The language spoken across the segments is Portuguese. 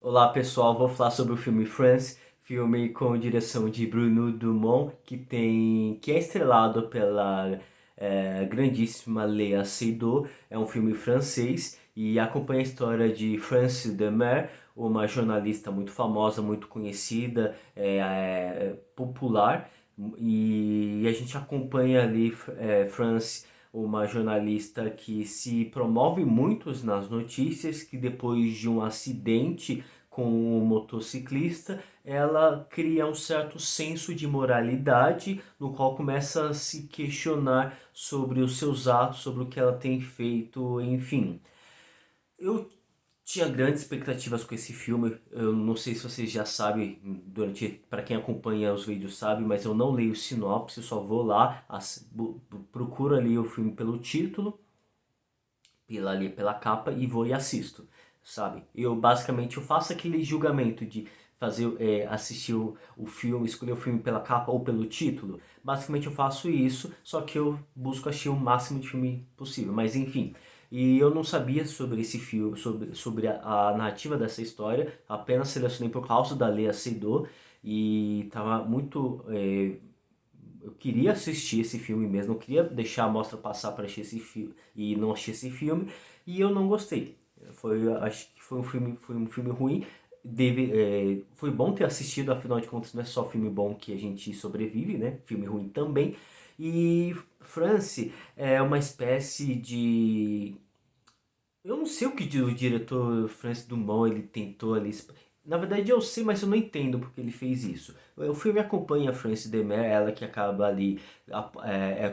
Olá pessoal, vou falar sobre o filme France, filme com direção de Bruno Dumont, que é estrelado pela grandíssima Léa Seydoux. É um filme francês e acompanha a história de France Demer, uma jornalista muito famosa, muito conhecida, popular. E a gente acompanha ali France, uma jornalista que se promove muito nas notícias, que depois de um acidente com o motociclista, ela cria um certo senso de moralidade, no qual começa a se questionar sobre os seus atos, sobre o que ela tem feito, enfim. Eu tinha grandes expectativas com esse filme. Eu não sei se vocês já sabem, para quem acompanha os vídeos sabe, mas eu não leio sinopse, eu só vou lá, procuro ali o filme pelo título, pela capa e vou e assisto, sabe? Eu faço aquele julgamento de assistir o filme, escolher o filme pela capa ou pelo título. Basicamente eu faço isso, só que eu busco assistir o máximo de filme possível. Mas enfim, e eu não sabia sobre esse filme, sobre a narrativa dessa história, apenas selecionei por causa da Lea Seydoux e tava muito eu queria assistir esse filme mesmo, não queria deixar a mostra passar para assistir esse filme e não assistir esse filme, e eu não gostei. Acho que foi um filme ruim. Foi bom ter assistido, afinal de contas não é só filme bom que a gente sobrevive, né? Filme ruim também. E France é uma espécie de eu não sei o que o diretor Francis Dumont ele tentou ali. Na verdade eu sei, mas eu não entendo porque ele fez isso. O filme acompanha a Frances Demer, ela que acaba ali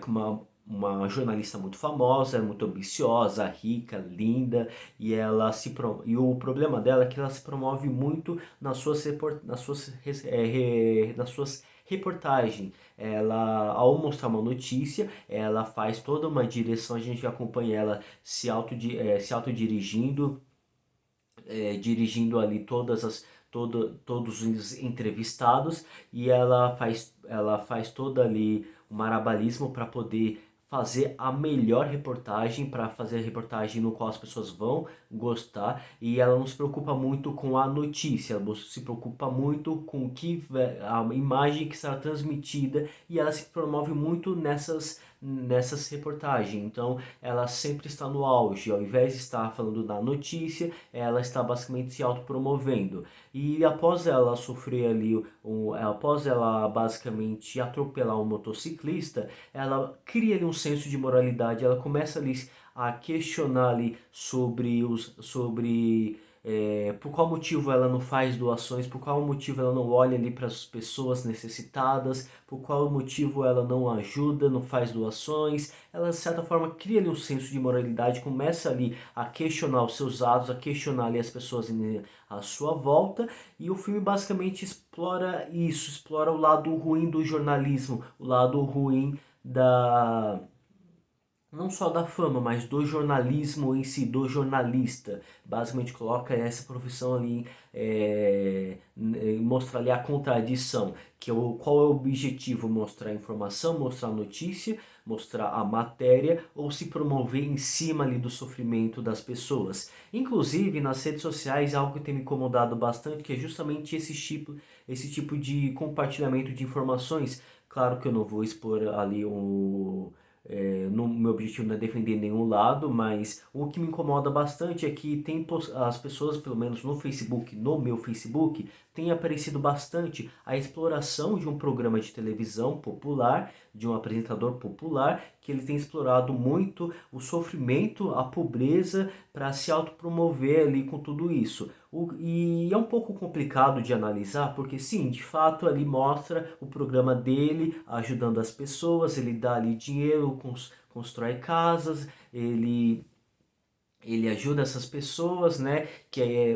com uma jornalista muito famosa, muito ambiciosa, rica, linda, e o problema dela é que ela se promove muito nas suas reportagens. Ela, ao mostrar uma notícia, ela faz toda uma direção, a gente acompanha ela se autodirigindo, dirigindo ali todos os entrevistados, e ela faz todo ali o marabalismo para poder fazer a melhor reportagem, para fazer a reportagem no qual as pessoas vão gostar, e ela não se preocupa muito com a notícia, ela se preocupa muito com a imagem que será transmitida, e ela se promove muito nessas reportagens. Então ela sempre está no auge, ao invés de estar falando da notícia, ela está basicamente se autopromovendo. E após ela sofrer ali, após ela basicamente atropelar um motociclista, ela cria ali um senso de moralidade, ela começa ali a questionar ali sobre por qual motivo ela não faz doações, por qual motivo ela não olha ali para as pessoas necessitadas, por qual motivo ela não ajuda, não faz doações. Ela, de certa forma, cria ali um senso de moralidade, começa ali a questionar os seus atos, a questionar ali as pessoas à sua volta, e o filme basicamente explora isso, explora o lado ruim do jornalismo, o lado ruim da não só da fama, mas do jornalismo em si, do jornalista. Basicamente coloca essa profissão ali, mostra ali a contradição, qual é o objetivo? Mostrar a informação, mostrar a notícia, mostrar a matéria ou se promover em cima ali do sofrimento das pessoas. Inclusive nas redes sociais, algo que tem me incomodado bastante, que é justamente esse tipo de compartilhamento de informações. Claro que eu não vou expor ali meu objetivo não é defender nenhum lado, mas o que me incomoda bastante é que as pessoas, pelo menos no Facebook, no meu Facebook, tem aparecido bastante a exploração de um programa de televisão popular, de um apresentador popular, que ele tem explorado muito o sofrimento, a pobreza, para se autopromover ali com tudo isso. E é um pouco complicado de analisar, porque sim, de fato ali mostra o programa dele ajudando as pessoas, ele dá ali dinheiro, constrói casas, ele ajuda essas pessoas, né?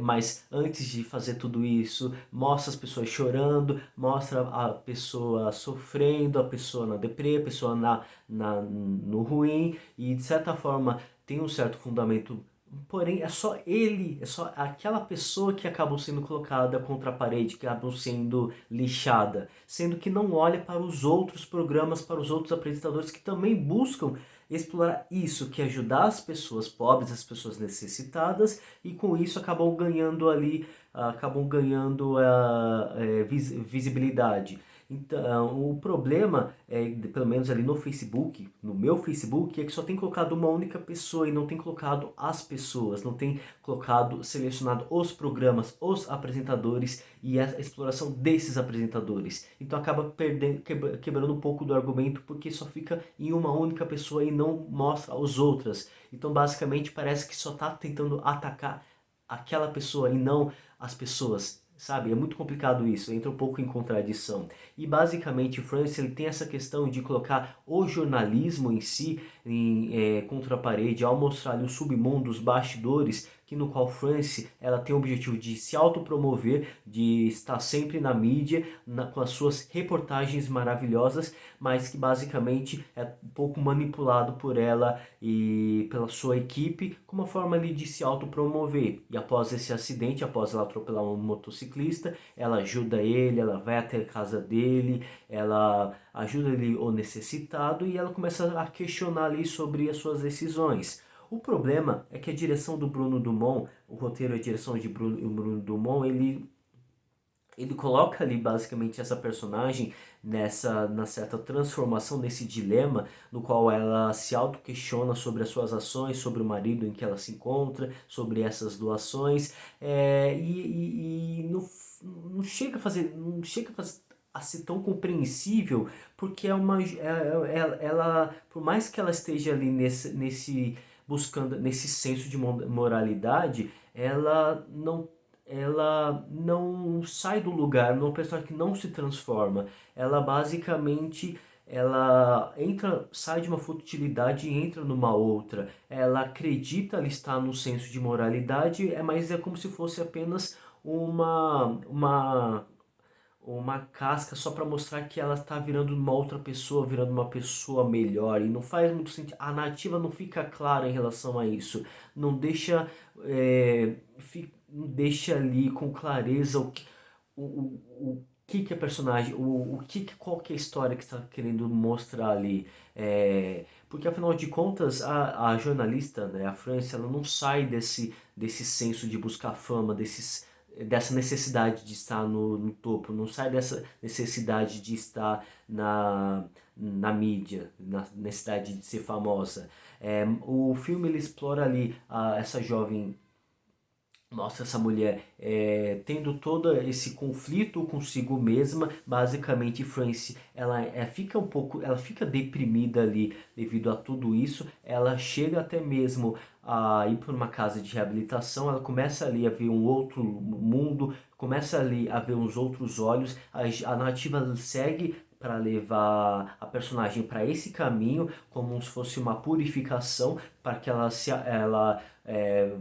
Mas antes de fazer tudo isso, mostra as pessoas chorando, mostra a pessoa sofrendo, a pessoa na deprê, a pessoa no ruim, e de certa forma tem um certo fundamento Porém, é só ele, é só aquela pessoa que acabou sendo colocada contra a parede, que acabou sendo lixada, sendo que não olha para os outros programas, para os outros apresentadores que também buscam explorar isso, que é ajudar as pessoas pobres, as pessoas necessitadas, e com isso acabam ganhando ali, acabam ganhando visibilidade. Então, o problema é, pelo menos ali no Facebook, no meu Facebook, é que só tem colocado uma única pessoa e não tem colocado as pessoas, não tem colocado, selecionado os programas, os apresentadores e a exploração desses apresentadores. Então acaba quebrando um pouco do argumento porque só fica em uma única pessoa e não mostra as outras. Então basicamente parece que só está tentando atacar aquela pessoa e não as pessoas. Sabe, é muito complicado isso, entra um pouco em contradição. E basicamente Friends ele tem essa questão de colocar o jornalismo em si contra a parede, ao mostrar ali o submundo, os bastidores, que no qual Friends ela tem o objetivo de se autopromover, de estar sempre na mídia, com as suas reportagens maravilhosas, mas que basicamente é um pouco manipulado por ela e pela sua equipe, como uma forma ali de se autopromover. E após esse acidente, após ela atropelar um motociclista, ela ajuda ele, ela vai até a casa dele, ela ajuda ele o necessitado e ela começa a questionar ali sobre as suas decisões. O problema é que a direção do Bruno Dumont, o roteiro e a direção de Bruno Dumont, ele coloca ali basicamente essa personagem na certa transformação, nesse dilema no qual ela se auto-questiona sobre as suas ações, sobre o marido em que ela se encontra, sobre essas doações, e não chega a fazer, a ser tão compreensível, porque ela, por mais que ela esteja ali buscando nesse senso de moralidade, ela não sai do lugar, não é uma pessoa que não se transforma. Ela basicamente ela entra, sai de uma futilidade e entra numa outra. Ela acredita ela estar no senso de moralidade, mas é como se fosse apenas uma casca só para mostrar que ela está virando uma outra pessoa, virando uma pessoa melhor. E não faz muito sentido. A narrativa não fica clara em relação a isso. Não deixa, não deixa ali com clareza o que é personagem, qual que é a história que está querendo mostrar ali. Porque afinal de contas, a jornalista, né, a França, ela não sai desse senso de buscar fama, dessa necessidade de estar no topo, não sai dessa necessidade de estar na mídia, na necessidade de ser famosa. O filme ele explora ali essa jovem, nossa, essa mulher tendo todo esse conflito consigo mesma, basicamente Francie, ela fica um pouco, ela fica deprimida ali devido a tudo isso, ela chega até mesmo a ir para uma casa de reabilitação, ela começa ali a ver um outro mundo, começa ali a ver uns outros olhos, a narrativa segue para levar a personagem para esse caminho, como se fosse uma purificação, para que ela é,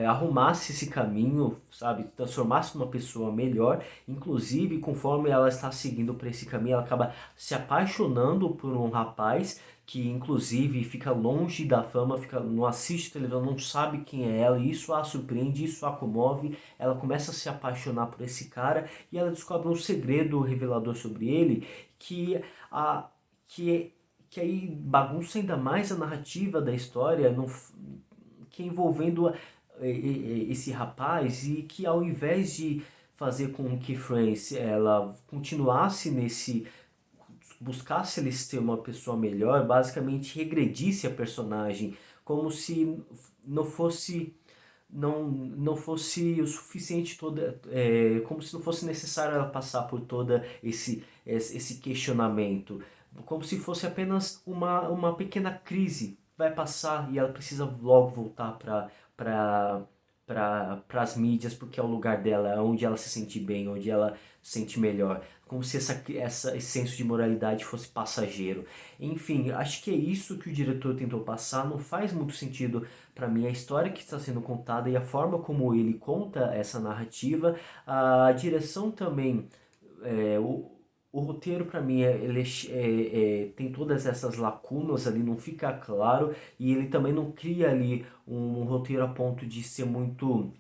arrumasse esse caminho, sabe, transformasse uma pessoa melhor. Inclusive, conforme ela está seguindo por esse caminho, ela acaba se apaixonando por um rapaz que inclusive fica longe da fama, não assiste televisão, não sabe quem é ela, e isso a surpreende, isso a comove. Ela começa a se apaixonar por esse cara e ela descobre um segredo revelador sobre ele que a que que aí bagunça ainda mais a narrativa da história, não, que é envolvendo esse rapaz e que ao invés de fazer com que France ela continuasse buscasse ele ser uma pessoa melhor, basicamente regredisse a personagem, como se não fosse não fosse o suficiente como se não fosse necessário ela passar por toda esse questionamento, como se fosse apenas uma pequena crise, vai passar e ela precisa logo voltar para as mídias porque é o lugar dela, é onde ela se sente bem, onde ela se sente melhor, como se esse senso de moralidade fosse passageiro. Enfim, acho que é isso que o diretor tentou passar, não faz muito sentido para mim a história que está sendo contada e a forma como ele conta essa narrativa, a direção também, é, o, O roteiro para mim tem todas essas lacunas ali, não fica claro, e ele também não cria ali um roteiro a ponto de ser muito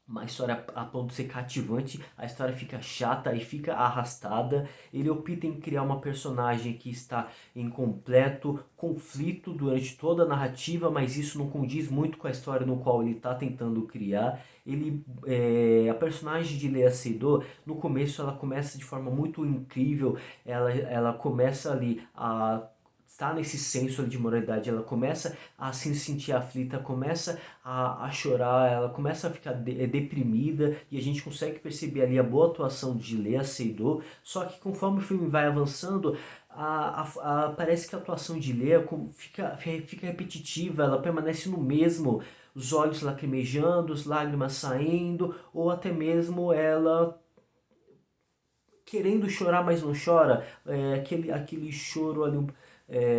uma história a ponto de ser cativante, a história fica chata e fica arrastada. Ele opta em criar uma personagem que está em completo conflito durante toda a narrativa, mas isso não condiz muito com a história no qual ele está tentando criar. A personagem de Léa Seydoux, no começo ela começa de forma muito incrível, ela começa ali a está nesse senso de moralidade, ela começa a se sentir aflita, começa a chorar, ela começa a ficar deprimida e a gente consegue perceber ali a boa atuação de Léa Seydoux, só que conforme o filme vai avançando, parece que a atuação de Léa fica repetitiva, ela permanece no mesmo, os olhos lacrimejando, as lágrimas saindo, ou até mesmo ela querendo chorar, mas não chora, aquele choro ali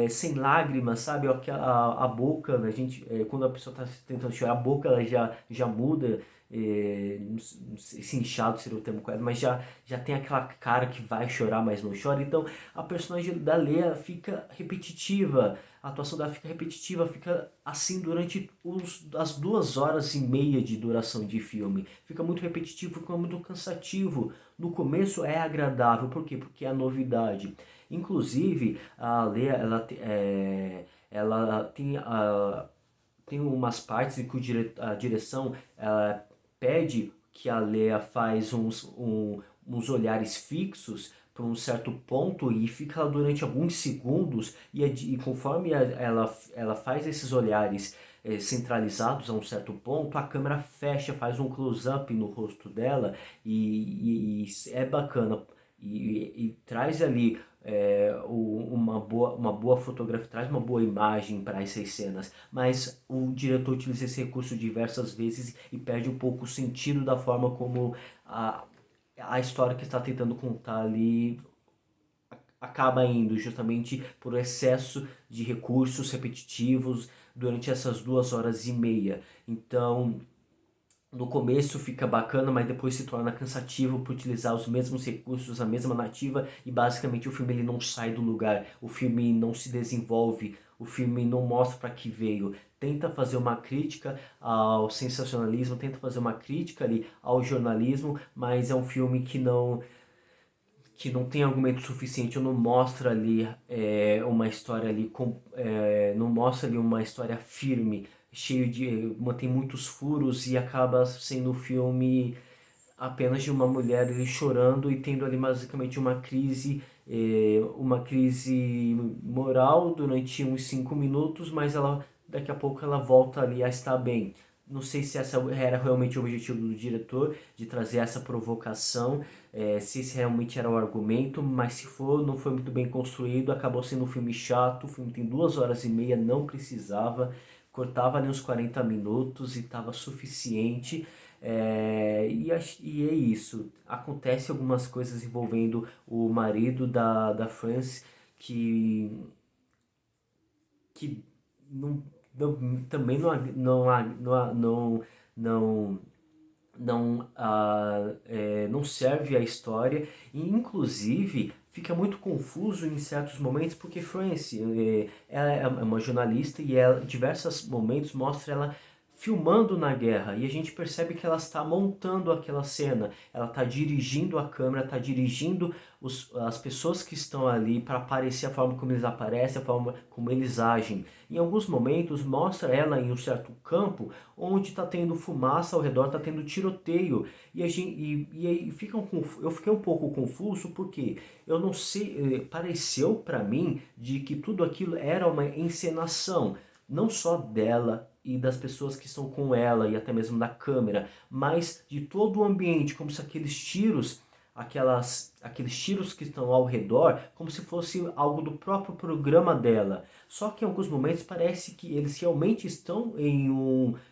sem lágrimas, sabe? A boca, a gente, quando a pessoa está tentando chorar, a boca ela já muda, não sei se inchado seria o termo correto, mas já tem aquela cara que vai chorar, mas não chora. Então a personagem da Lea fica repetitiva, a atuação dela fica repetitiva, fica assim durante as 2 horas e meia de duração de filme. Fica muito repetitivo, fica muito cansativo. No começo é agradável, por quê? Porque é a novidade. Inclusive, a Lea, ela tem umas partes em que a direção pede que a Lea faz uns olhares fixos para um certo ponto e fica lá durante alguns segundos e conforme ela faz esses olhares centralizados a um certo ponto, a câmera fecha, faz um close-up no rosto dela e é bacana e traz ali uma boa fotografia, traz uma boa imagem para essas cenas, mas o diretor utiliza esse recurso diversas vezes e perde um pouco o sentido da forma como a história que está tentando contar ali acaba indo, justamente por excesso de recursos repetitivos durante essas 2 horas e meia. Então, no começo fica bacana, mas depois se torna cansativo por utilizar os mesmos recursos, a mesma narrativa e basicamente o filme ele não sai do lugar, o filme não se desenvolve, o filme não mostra para que veio. Tenta fazer uma crítica ao sensacionalismo, tenta fazer uma crítica ali ao jornalismo, mas é um filme que não tem argumento suficiente, ou não mostra ali uma história ali, não mostra ali uma história firme, cheio de, mantém muitos furos e acaba sendo um filme apenas de uma mulher ali chorando e tendo ali basicamente uma crise moral durante uns 5 minutos, mas daqui a pouco ela volta ali a estar bem. Não sei se essa era realmente o objetivo do diretor, de trazer essa provocação, se esse realmente era o argumento, mas se for, não foi muito bem construído, acabou sendo um filme chato, o filme tem 2 horas e meia, não precisava, cortava ali uns 40 minutos e estava suficiente, e é isso. Acontece algumas coisas envolvendo o marido da France que não, também não, não serve à história e inclusive fica muito confuso em certos momentos porque France ela é uma jornalista e ela, em diversos momentos mostra ela filmando na guerra e a gente percebe que ela está montando aquela cena, ela está dirigindo a câmera, está dirigindo as pessoas que estão ali para aparecer a forma como eles aparecem, a forma como eles agem. Em alguns momentos mostra ela em um certo campo onde está tendo fumaça ao redor, está tendo tiroteio e aí eu fiquei um pouco confuso porque eu não sei, pareceu para mim de que tudo aquilo era uma encenação, não só dela e das pessoas que estão com ela e até mesmo da câmera, mas de todo o ambiente, como se aqueles tiros que estão ao redor, como se fosse algo do próprio programa dela. Só que em alguns momentos parece que eles realmente estão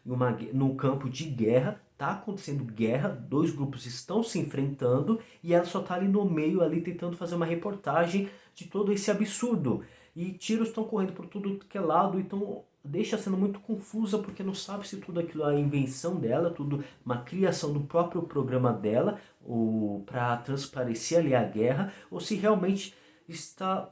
num campo de guerra, tá acontecendo guerra, 2 grupos estão se enfrentando e ela só tá ali no meio, ali tentando fazer uma reportagem de todo esse absurdo. E tiros estão correndo por tudo que é lado, então deixa sendo muito confusa porque não sabe se tudo aquilo é a invenção dela, tudo uma criação do próprio programa dela, ou para transparecer ali a guerra, ou se realmente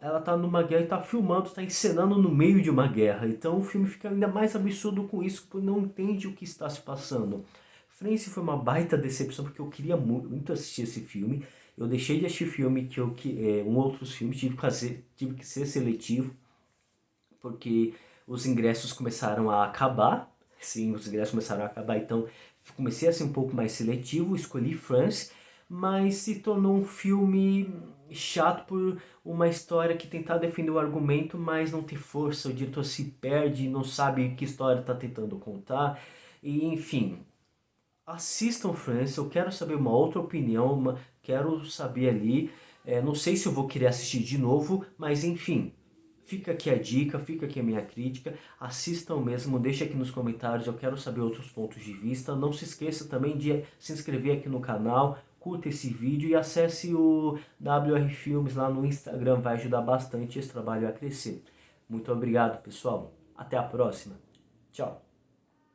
ela está numa guerra e está filmando, está encenando no meio de uma guerra. Então o filme fica ainda mais absurdo com isso, porque não entende o que está se passando. Friends foi uma baita decepção porque eu queria muito assistir esse filme. Eu deixei de assistir filme outros filmes, tive que ser seletivo porque os ingressos começaram a acabar. Sim, os ingressos começaram a acabar, então comecei a ser um pouco mais seletivo, escolhi France, mas se tornou um filme chato por uma história que tentar defender o argumento, mas não tem força, o diretor se perde, não sabe que história está tentando contar, e enfim, assistam France, eu quero saber uma outra opinião, quero saber ali, não sei se eu vou querer assistir de novo, mas enfim, fica aqui a dica, fica aqui a minha crítica, assistam mesmo, deixa aqui nos comentários, eu quero saber outros pontos de vista, não se esqueça também de se inscrever aqui no canal, curta esse vídeo e acesse o WR Filmes lá no Instagram, vai ajudar bastante esse trabalho a crescer. Muito obrigado pessoal, até a próxima, tchau!